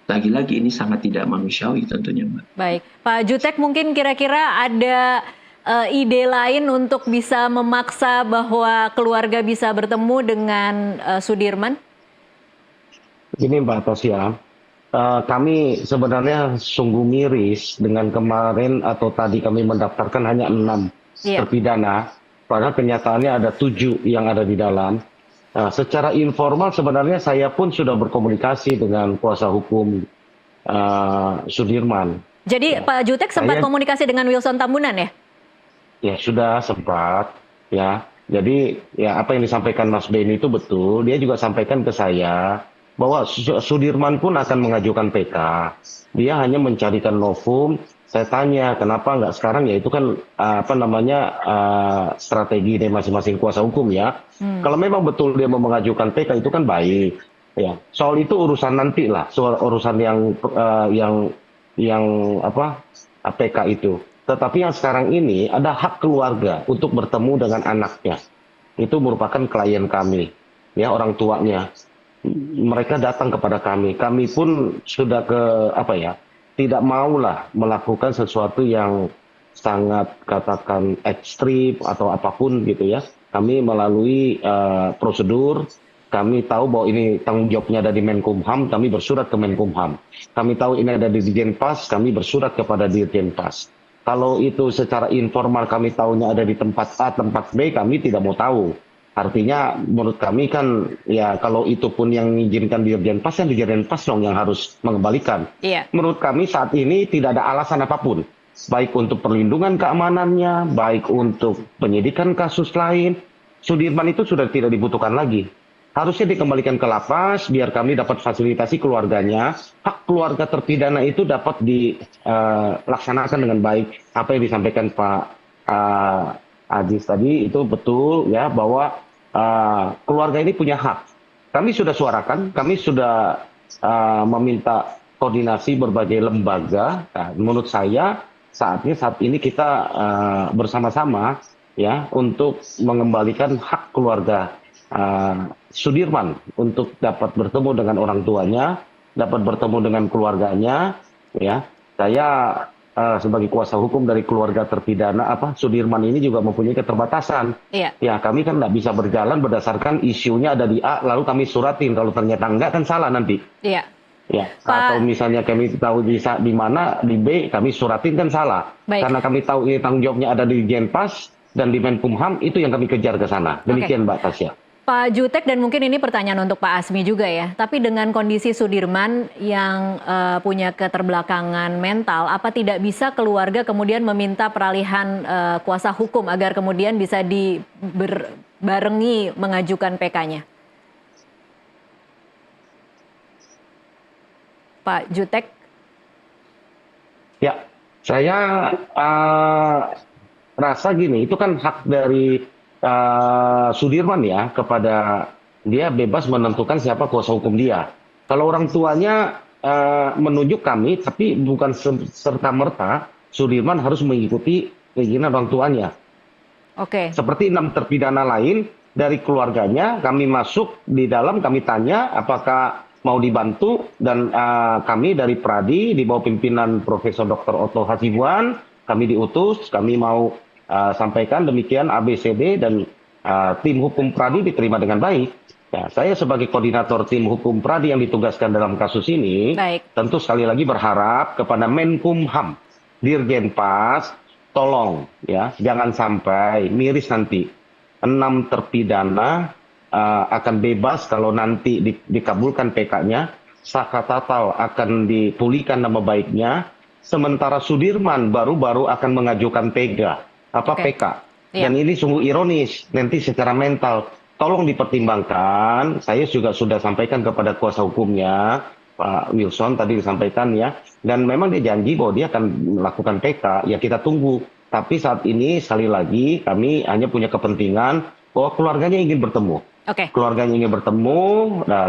lagi-lagi ini sangat tidak manusiawi tentunya, Mbak. Baik, Pak Jutek mungkin kira-kira ada ide lain untuk bisa memaksa bahwa keluarga bisa bertemu dengan Sudirman? Gini Mbak Tasya, kami sebenarnya sungguh miris dengan kemarin atau tadi kami mendaftarkan hanya 6 terpidana, padahal kenyataannya ada 7 yang ada di dalam. Secara informal sebenarnya saya pun sudah berkomunikasi dengan kuasa hukum Sudirman. Jadi Pak Jutek sempat komunikasi dengan Wilson Tambunan ya? Ya sudah sempat ya. Jadi ya apa yang disampaikan Mas Beni itu betul. Dia juga sampaikan ke saya bahwa Sudirman pun akan mengajukan PK. Dia hanya mencarikan novum. Saya tanya kenapa nggak sekarang, ya itu kan strategi dari masing-masing kuasa hukum ya. Kalau memang betul dia mau mengajukan PK itu kan baik. Ya soal itu urusan nanti lah, soal urusan yang PK itu. Tetapi yang sekarang ini ada hak keluarga untuk bertemu dengan anaknya. Itu merupakan klien kami, ya orang tuanya. Mereka datang kepada kami. Kami pun sudah tidak maulah melakukan sesuatu yang sangat katakan ekstrim atau apapun gitu ya. Kami melalui prosedur. Kami tahu bahwa ini tanggung jawabnya ada di Menkumham, kami bersurat ke Menkumham. Kami tahu ini ada di Dirjen Pas, kami bersurat kepada Dirjen Pas. Kalau itu secara informal kami tahunya ada di tempat A, tempat B, kami tidak mau tahu. Artinya menurut kami kan ya kalau itu pun yang mengizinkan Dirjen Pas, yang Dirjen Pas dong yang harus mengembalikan. Menurut kami saat ini tidak ada alasan apapun. Baik untuk perlindungan keamanannya, baik untuk penyidikan kasus lain. Sudirman itu sudah tidak dibutuhkan lagi. Harusnya dikembalikan ke lapas biar kami dapat fasilitasi keluarganya. Hak keluarga terpidana itu dapat dilaksanakan dengan baik. Apa yang disampaikan Pak Aziz tadi itu betul ya, bahwa keluarga ini punya hak. Kami sudah suarakan, kami sudah meminta koordinasi berbagai lembaga. Nah, menurut saya saat ini kita bersama-sama ya untuk mengembalikan hak keluarga Sudirman untuk dapat bertemu dengan orang tuanya, dapat bertemu dengan keluarganya. Ya, saya sebagai kuasa hukum dari keluarga terpidana Sudirman ini juga mempunyai keterbatasan. Ya kami kan nggak bisa berjalan berdasarkan isunya ada di A lalu kami suratin, kalau ternyata enggak kan salah nanti. Ya atau misalnya kami tahu di mana di B kami suratin kan salah. Karena kami tahu ini tanggung jawabnya ada di Dirjen Pas dan di Menkumham, itu yang kami kejar ke sana. Demikian Mbak Tasya. Pak Jutek, dan mungkin ini pertanyaan untuk Pak Asmi juga ya, tapi dengan kondisi Sudirman yang punya keterbelakangan mental, apa tidak bisa keluarga kemudian meminta peralihan kuasa hukum agar kemudian bisa dibarengi mengajukan PK-nya? Pak Jutek? Ya, saya rasa gini, itu kan hak dari Sudirman ya, kepada dia bebas menentukan siapa kuasa hukum dia. Kalau orang tuanya menunjuk kami, tapi bukan serta-merta Sudirman harus mengikuti keinginan orang tuanya. Seperti 6 terpidana lain dari keluarganya, kami masuk di dalam, kami tanya apakah mau dibantu, dan kami dari Pradi di bawah pimpinan Profesor Dr. Otto Hasibuan, kami diutus, kami mau sampaikan demikian ABCD, dan tim hukum Pradi diterima dengan baik. Ya, saya sebagai koordinator tim hukum Pradi yang ditugaskan dalam kasus ini, tentu sekali lagi berharap kepada Menkumham, Dirjen Pas, tolong ya jangan sampai miris nanti 6 terpidana akan bebas kalau nanti dikabulkan PK-nya. Saka Tatal akan dipulihkan nama baiknya. Sementara Sudirman baru-baru akan mengajukan PK. Dan ini sungguh ironis nanti secara mental. Tolong dipertimbangkan. Saya juga sudah sampaikan kepada kuasa hukumnya, Pak Wilson tadi disampaikan ya. Dan memang dia janji bahwa dia akan melakukan PK. Ya kita tunggu. Tapi saat ini sekali lagi kami hanya punya kepentingan bahwa keluarganya ingin bertemu. Keluarganya ingin bertemu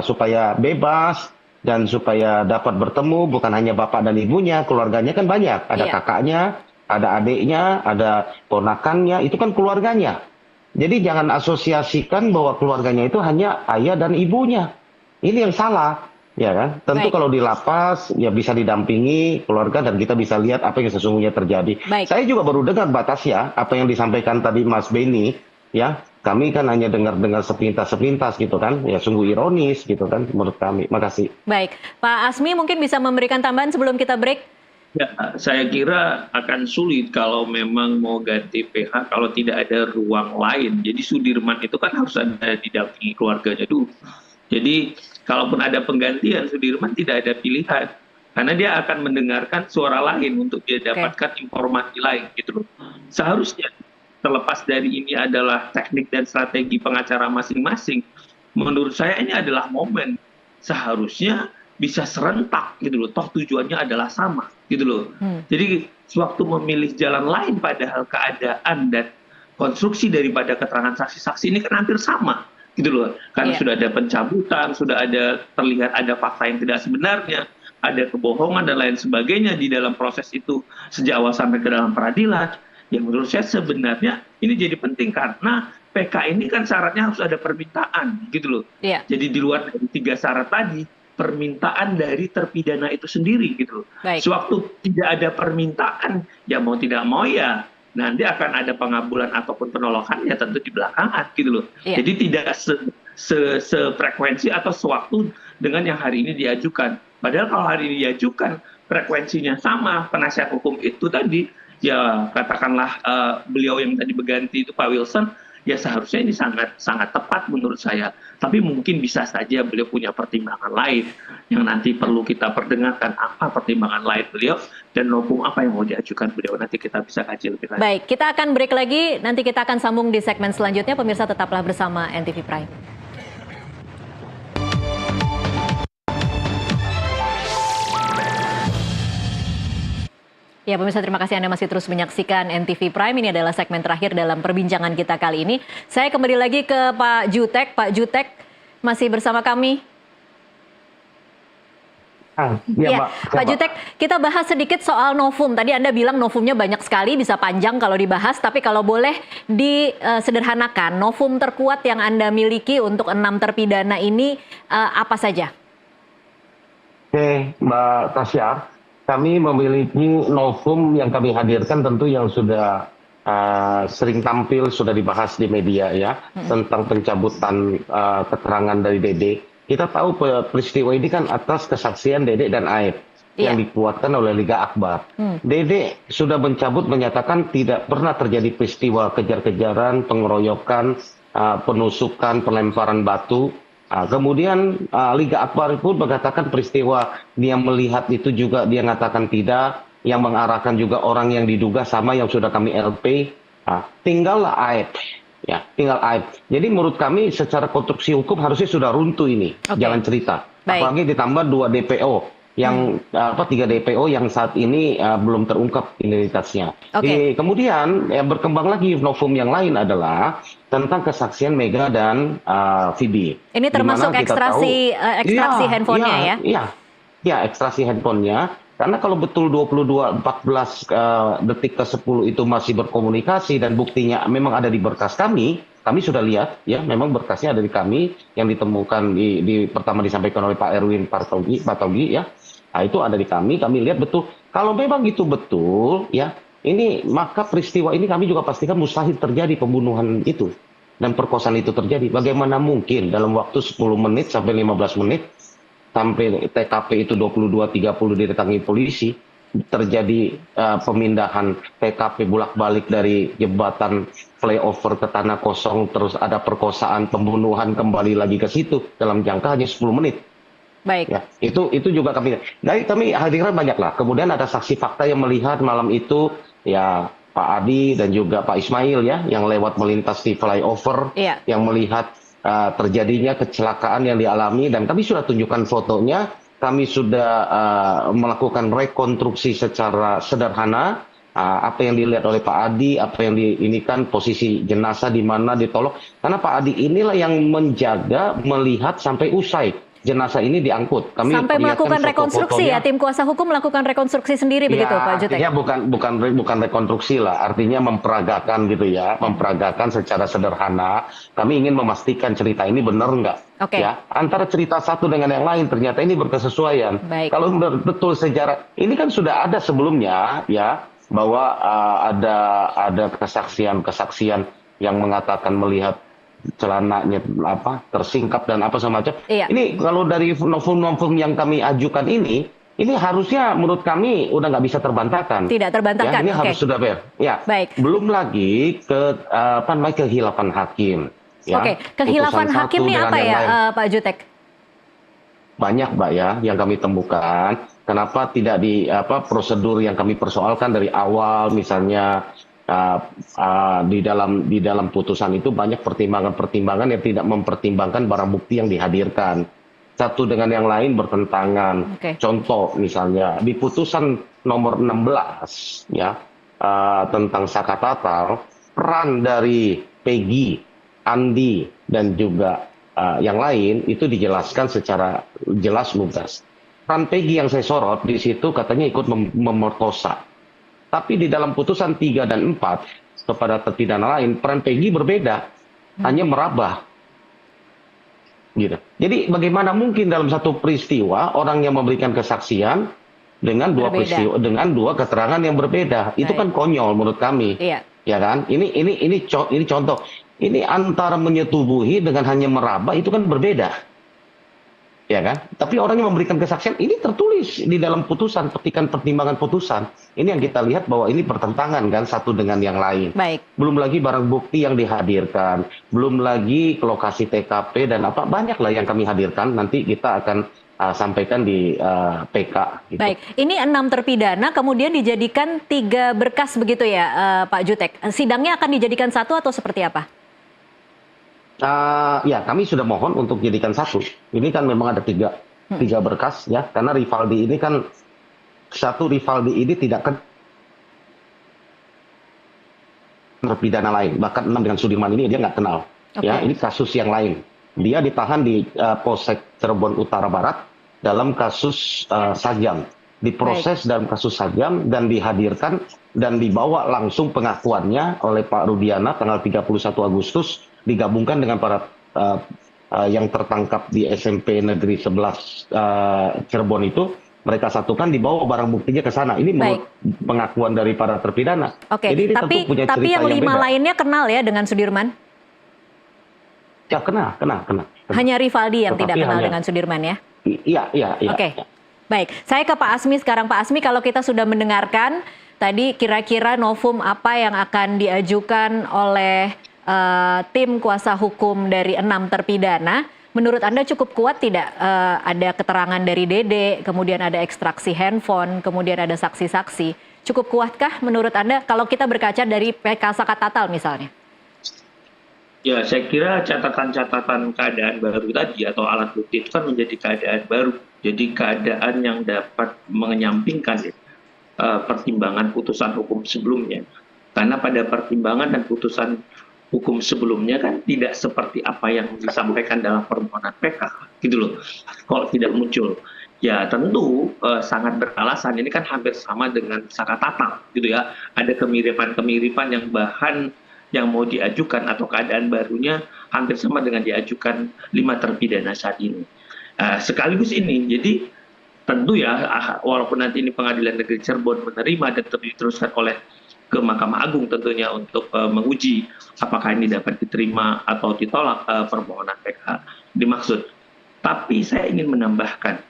supaya bebas. Dan supaya dapat bertemu bukan hanya bapak dan ibunya, keluarganya kan banyak. Ada kakaknya, ada adiknya, ada ponakannya, itu kan keluarganya. Jadi jangan asosiasikan bahwa keluarganya itu hanya ayah dan ibunya. Ini yang salah, ya kan? Tentu kalau di lapas ya bisa didampingi keluarga dan kita bisa lihat apa yang sesungguhnya terjadi. Saya juga baru dengar batas ya, apa yang disampaikan tadi Mas Beni, ya. Kami kan hanya dengar sepintas-sepintas gitu kan, ya sungguh ironis gitu kan menurut kami. Makasih. Baik, Pak Asmi mungkin bisa memberikan tambahan sebelum kita break. Ya, saya kira akan sulit kalau memang mau ganti PH kalau tidak ada ruang lain. Jadi Sudirman itu kan harus ada didampingi keluarganya dulu. Jadi kalaupun ada penggantian, Sudirman tidak ada pilihan. Karena dia akan mendengarkan suara lain untuk dia dapatkan informasi lain gitu loh. Seharusnya terlepas dari ini adalah teknik dan strategi pengacara masing-masing, menurut saya ini adalah momen seharusnya bisa serentak gitu loh, toh tujuannya adalah sama gitu loh. Jadi sewaktu memilih jalan lain padahal keadaan dan konstruksi daripada keterangan saksi-saksi ini kan hampir sama gitu loh. Karena sudah ada pencabutan, sudah ada terlihat ada fakta yang tidak sebenarnya, ada kebohongan dan lain sebagainya di dalam proses itu sejak awal sampai ke dalam peradilan. Ya menurut saya sebenarnya ini jadi penting karena PK ini kan syaratnya harus ada permintaan gitu loh. Jadi di luar dari 3 syarat tadi, permintaan dari terpidana itu sendiri gitu loh. Sewaktu tidak ada permintaan, ya mau tidak mau ya nanti akan ada pengabulan ataupun penolakan ya tentu di belakangan gitu loh. Jadi tidak sefrekuensi atau sewaktu dengan yang hari ini diajukan. Padahal kalau hari ini diajukan frekuensinya sama, penasihat hukum itu tadi ya katakanlah beliau yang tadi berganti itu Pak Wilson, ya seharusnya ini sangat tepat menurut saya. Tapi mungkin bisa saja beliau punya pertimbangan lain yang nanti perlu kita perdengarkan apa pertimbangan lain beliau dan novum apa yang mau diajukan beliau. Nanti kita bisa kaji lebih lanjut. Baik, kita akan break lagi. Nanti kita akan sambung di segmen selanjutnya. Pemirsa tetaplah bersama NTV Prime. Ya pemirsa, terima kasih Anda masih terus menyaksikan NTV Prime. Ini adalah segmen terakhir dalam perbincangan kita kali ini. Saya kembali lagi ke Pak Jutek. Pak Jutek masih bersama kami. Pak Jutek, kita bahas sedikit soal novum. Tadi Anda bilang novumnya banyak sekali, bisa panjang kalau dibahas. Tapi kalau boleh disederhanakan, novum terkuat yang Anda miliki untuk 6 terpidana ini apa saja? Oke, Mbak Tasya. Kami memiliki novum yang kami hadirkan tentu yang sudah sering tampil, sudah dibahas di media ya, tentang pencabutan keterangan dari Dede. Kita tahu peristiwa ini kan atas kesaksian Dede dan Aep yang dikuatkan oleh Liga Akbar. Dede sudah mencabut, menyatakan tidak pernah terjadi peristiwa kejar-kejaran, pengeroyokan, penusukan, pelemparan batu. Kemudian Liga Akbar pun mengatakan peristiwa dia melihat itu juga dia mengatakan tidak, yang mengarahkan juga orang yang diduga sama yang sudah kami LP. Tinggallah Aep, ya tinggal Aep. Jadi menurut kami secara konstruksi hukum harusnya sudah runtuh ini jalan cerita. Apalagi ditambah 2 DPO yang 3 DPO yang saat ini belum terungkap identitasnya. Kemudian berkembang lagi novum yang lain adalah tentang kesaksian Mega dan Phoebe. Ini termasuk ekstraksi handphonenya ya? Iya, ekstraksi handphonenya. Karena kalau betul 22:14 detik ke 10 itu masih berkomunikasi dan buktinya memang ada di berkas kami sudah lihat ya, memang berkasnya ada di kami yang ditemukan di pertama disampaikan oleh Pak Erwin Patogi ya. Nah, itu ada di kami lihat betul. Kalau memang itu betul ya, ini maka peristiwa ini kami juga pastikan mustahil terjadi pembunuhan itu dan perkosaan itu terjadi. Bagaimana mungkin dalam waktu 10 menit sampai 15 menit sampai TKP itu 22.30 didatangi polisi, terjadi pemindahan TKP bolak-balik dari jembatan flyover ke tanah kosong, terus ada perkosaan, pembunuhan, kembali lagi ke situ dalam jangka hanya 10 menit. Baik. Ya, itu juga kami. Dari kami hadirin banyak lah. Kemudian ada saksi fakta yang melihat malam itu, ya Pak Adi dan juga Pak Ismail ya, yang lewat melintas di flyover, Iya. yang melihat terjadinya kecelakaan yang dialami, dan kami sudah tunjukkan fotonya. Kami sudah melakukan rekonstruksi secara sederhana apa yang dilihat oleh Pak Adi, apa yang diinikan, posisi jenazah di mana ditolong. Karena Pak Adi inilah yang menjaga, melihat sampai usai jenazah ini diangkut. Kami Sampai perlihatkan melakukan rekonstruksi foto-fotonya. ya, tim kuasa hukum melakukan rekonstruksi sendiri begitu Pak Jutek? Artinya bukan rekonstruksi lah, artinya memperagakan gitu ya, memperagakan secara sederhana. Kami ingin memastikan cerita ini benar nggak? Oke. Ya, antara cerita satu dengan yang lain ternyata ini berkesesuaian. Baik. Kalau betul sejarah ini kan sudah ada sebelumnya ya, bahwa ada kesaksian yang mengatakan melihat celananya tersingkap dan apa semacam. Iya. Ini kalau dari novum-novum yang kami ajukan ini harusnya menurut kami udah nggak bisa terbantahkan. Tidak terbantahkan. Ya, ini Oke. harus sudah fair. Ya. Baik. Belum lagi kehilafan hakim. Ya. Oke, kehilafan Putusan hakim satu ini dengan apa yang ya lain. Pak Jutek? Banyak Mbak ya yang kami temukan. Kenapa tidak di prosedur yang kami persoalkan dari awal, misalnya di dalam putusan itu banyak pertimbangan-pertimbangan yang tidak mempertimbangkan barang bukti yang dihadirkan. Satu dengan yang lain bertentangan. Oke. Contoh misalnya di putusan nomor 16 ya tentang Saka Tatal, peran dari Peggy, Andi dan juga yang lain itu dijelaskan secara jelas lugas. Peran Peggy yang saya sorot di situ katanya ikut memerkosa. Tapi di dalam putusan 3 dan 4 kepada terpidana lain, peran Peggy berbeda, hanya meraba. Gitu. Jadi bagaimana mungkin dalam satu peristiwa orang yang memberikan kesaksian dengan dua Berbeda. peristiwa, dengan dua keterangan yang berbeda, itu Baik. kan konyol menurut kami. Iya. Ya kan? Ini contoh. Ini antara menyetubuhi dengan hanya meraba itu kan berbeda. Ya kan? Tapi orang yang memberikan kesaksian ini tertulis di dalam putusan, petikan pertimbangan putusan. Ini yang kita lihat bahwa ini bertentangan kan satu dengan yang lain. Baik. Belum lagi barang bukti yang dihadirkan, belum lagi lokasi TKP dan banyak lah yang kami hadirkan. Nanti kita akan sampaikan di PK. Gitu. Baik, ini 6 terpidana kemudian dijadikan 3 berkas begitu ya Pak Jutek. Sidangnya akan dijadikan satu atau seperti apa? Ya, kami sudah mohon untuk jadikan satu. Ini kan memang ada tiga berkas ya, karena Rivaldi ini kan Rivaldi ini tidak kan terpidana lain, bahkan 6 dengan Sudirman ini dia nggak kenal. Oke. Ya, ini kasus yang lain. Dia ditahan di Polsek Cirebon Utara Barat dalam kasus Sajam. Diproses dalam kasus Sajam dan dihadirkan dan dibawa langsung pengakuannya oleh Pak Rudiana tanggal 31 Agustus, digabungkan dengan para yang tertangkap di SMP Negeri 11 Cirebon itu, mereka satukan, dibawa barang buktinya ke sana. Ini menurut pengakuan dari para terpidana. Oke, Jadi ini tentu punya tapi cerita yang 5 beda. lainnya kenal ya dengan Sudirman? Ya, kena. Hanya Rivaldi yang Tetapi tidak kenal hanya- dengan Sudirman ya? Iya. Oke, baik. Saya ke Pak Asmi sekarang. Pak Asmi, kalau kita sudah mendengarkan tadi kira-kira novum apa yang akan diajukan oleh tim kuasa hukum dari 6 terpidana, menurut Anda cukup kuat tidak? Ada keterangan dari Dede, kemudian ada ekstraksi handphone, kemudian ada saksi-saksi. Cukup kuatkah menurut Anda kalau kita berkaca dari PK Saka Tatal misalnya? Ya, saya kira catatan-catatan keadaan baru tadi atau alat bukti itu kan menjadi keadaan baru. Jadi keadaan yang dapat menyampingkan pertimbangan putusan hukum sebelumnya. Karena pada pertimbangan dan putusan hukum sebelumnya kan tidak seperti apa yang disampaikan dalam permohonan PK, gitu loh. Kalau tidak muncul, ya tentu sangat beralasan. Ini kan hampir sama dengan Saka Tatal, gitu ya. Ada kemiripan-kemiripan yang bahan yang mau diajukan atau keadaan barunya hampir sama dengan diajukan 5 terpidana saat ini. Sekaligus ini, jadi tentu ya, walaupun nanti ini Pengadilan Negeri Cirebon menerima dan diteruskan oleh ke Mahkamah Agung tentunya untuk menguji apakah ini dapat diterima atau ditolak permohonan PK dimaksud. Tapi saya ingin menambahkan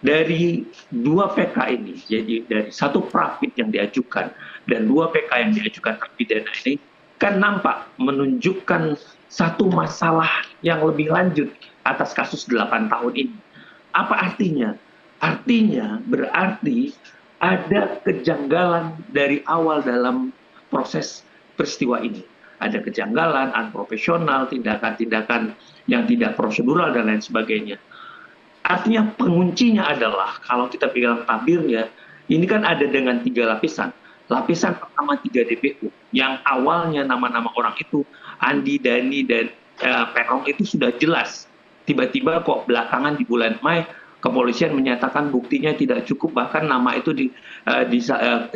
dari 2 PK ini, jadi dari 1 prapit yang diajukan dan 2 PK yang diajukan terpidana ini, kan nampak menunjukkan satu masalah yang lebih lanjut atas kasus 8 tahun ini. Apa artinya? Artinya berarti ada kejanggalan dari awal dalam proses peristiwa ini. Ada kejanggalan, unprofesional, tindakan-tindakan yang tidak prosedural dan lain sebagainya. Artinya penguncinya adalah, kalau kita bilang tabirnya, ini kan ada dengan 3 lapisan. Lapisan pertama 3 DPO, yang awalnya nama-nama orang itu, Andi, Dani, dan Peron itu sudah jelas. Tiba-tiba kok belakangan di bulan Mei, kepolisian menyatakan buktinya tidak cukup, bahkan nama itu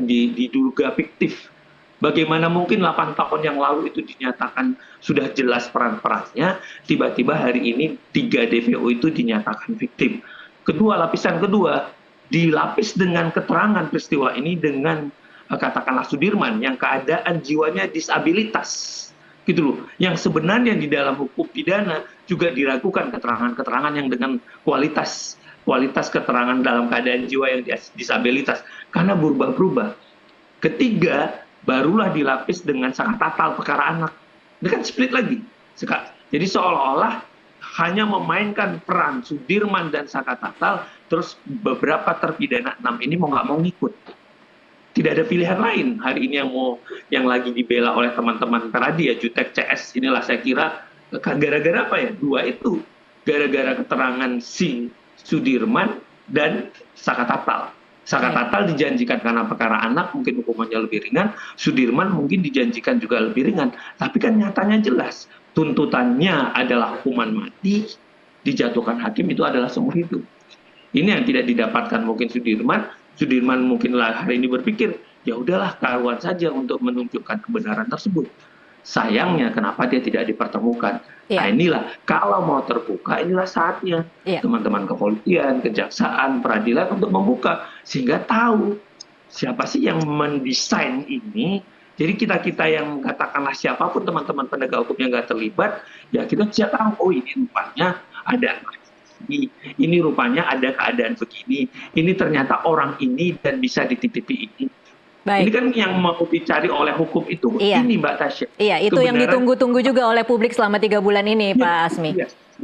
diduga fiktif. Bagaimana mungkin 8 tahun yang lalu itu dinyatakan sudah jelas peran-perannya, tiba-tiba hari ini 3 DPO itu dinyatakan fiktif. Kedua, lapisan kedua, dilapis dengan keterangan peristiwa ini dengan katakanlah Sudirman yang keadaan jiwanya disabilitas. Gitu loh. Yang sebenarnya di dalam hukum pidana juga diragukan keterangan-keterangan yang dengan kualitas keterangan dalam keadaan jiwa yang disabilitas karena berubah-berubah. Ketiga, barulah dilapis dengan sangat fatal perkara anak. Ini kan split lagi. Jadi seolah-olah hanya memainkan peran Sudirman dan Saka Tatal, terus beberapa terpidana 6 ini mau nggak mau ngikut. Tidak ada pilihan lain. Hari ini yang lagi dibela oleh teman-teman tadi ya, Jutek CS, inilah saya kira gara-gara apa ya? 2 itu. Gara-gara keterangan si Sudirman dan Saka Tatal. Saka Tatal dijanjikan karena perkara anak mungkin hukumannya lebih ringan, Sudirman mungkin dijanjikan juga lebih ringan. Tapi kan nyatanya jelas, tuntutannya adalah hukuman mati, dijatuhkan hakim itu adalah seumur hidup. Ini yang tidak didapatkan mungkin Sudirman. Sudirman mungkinlah hari ini berpikir, ya udahlah karuan saja untuk menunjukkan kebenaran tersebut. Sayangnya kenapa dia tidak dipertemukan. Nah inilah, kalau mau terbuka inilah saatnya. Teman-teman kepolisian, kejaksaan, peradilan untuk membuka. Sehingga tahu siapa sih yang mendesain ini. Jadi kita-kita yang katakanlah siapapun teman-teman penegak hukum yang nggak terlibat, ya kita bisa tahu, oh ini rupanya ada ini rupanya ada keadaan begini. Ini ternyata orang ini dan bisa di titik ini. Baik. Ini kan yang mau dicari oleh hukum itu ini Mbak Tasya. Iya, itu yang ditunggu-tunggu juga oleh publik selama 3 bulan ini Pak Asmi.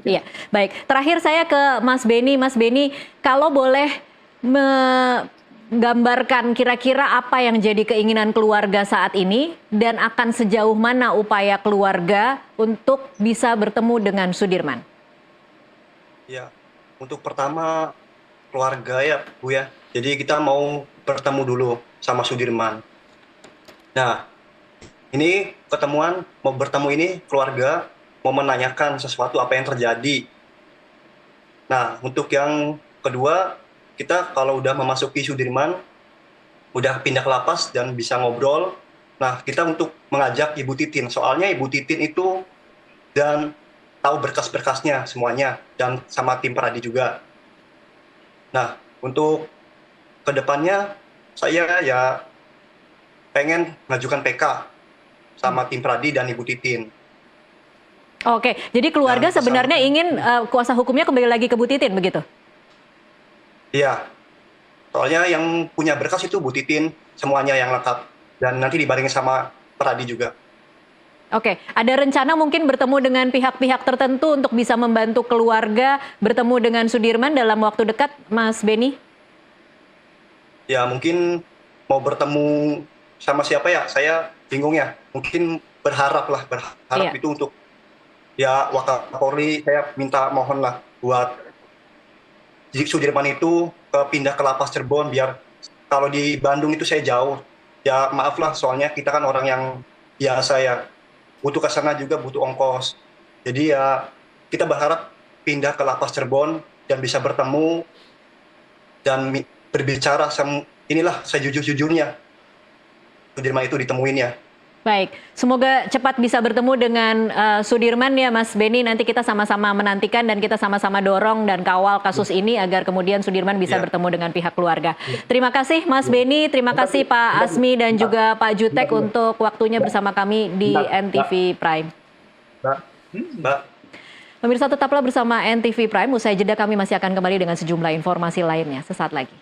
Iya, baik. Terakhir saya ke Mas Beni. Mas Beni, kalau boleh menggambarkan kira-kira apa yang jadi keinginan keluarga saat ini dan akan sejauh mana upaya keluarga untuk bisa bertemu dengan Sudirman? Ya, untuk pertama keluarga ya Bu ya. Jadi kita mau bertemu dulu sama Sudirman. Nah, ini mau bertemu ini keluarga mau menanyakan sesuatu apa yang terjadi. Nah, untuk yang kedua, kita kalau udah memasuki Sudirman, udah pindah ke lapas dan bisa ngobrol. Nah, kita untuk mengajak Ibu Titin. Soalnya Ibu Titin itu dan tahu berkas-berkasnya semuanya dan sama tim Peradi juga. Nah, untuk kedepannya saya ya pengen mengajukan PK sama tim Peradi dan Ibu Titin. Oke, jadi keluarga sebenarnya ingin kuasa hukumnya kembali lagi ke Bu Titin, begitu? Iya, soalnya yang punya berkas itu Bu Titin, semuanya yang lengkap. Dan nanti dibarengin sama Peradi juga. Oke, ada rencana mungkin bertemu dengan pihak-pihak tertentu untuk bisa membantu keluarga bertemu dengan Sudirman dalam waktu dekat, Mas Beni? Ya, mungkin mau bertemu sama siapa ya, saya bingung ya. Mungkin berharap itu untuk ya Wakapolri, saya minta mohon lah buat Sudirman itu pindah ke lapas Cirebon, biar kalau di Bandung itu saya jauh. Ya maaf lah, soalnya kita kan orang yang biasa ya, butuh ke sana juga butuh ongkos. Jadi ya kita berharap pindah ke lapas Cirebon dan bisa bertemu dan berbicara inilah sejujur-jujurnya. Sudirman itu ditemuin ya. Baik, semoga cepat bisa bertemu dengan Sudirman ya Mas Beni. Nanti kita sama-sama menantikan dan kita sama-sama dorong dan kawal kasus ini agar kemudian Sudirman bisa bertemu dengan pihak keluarga. Terima kasih Mas Beni, terima kasih Pak Asmi dan juga Pak Jutek untuk waktunya bersama kami di NTV Prime. Mbak. Pemirsa tetaplah bersama NTV Prime. Usai jeda kami masih akan kembali dengan sejumlah informasi lainnya. Sesaat lagi.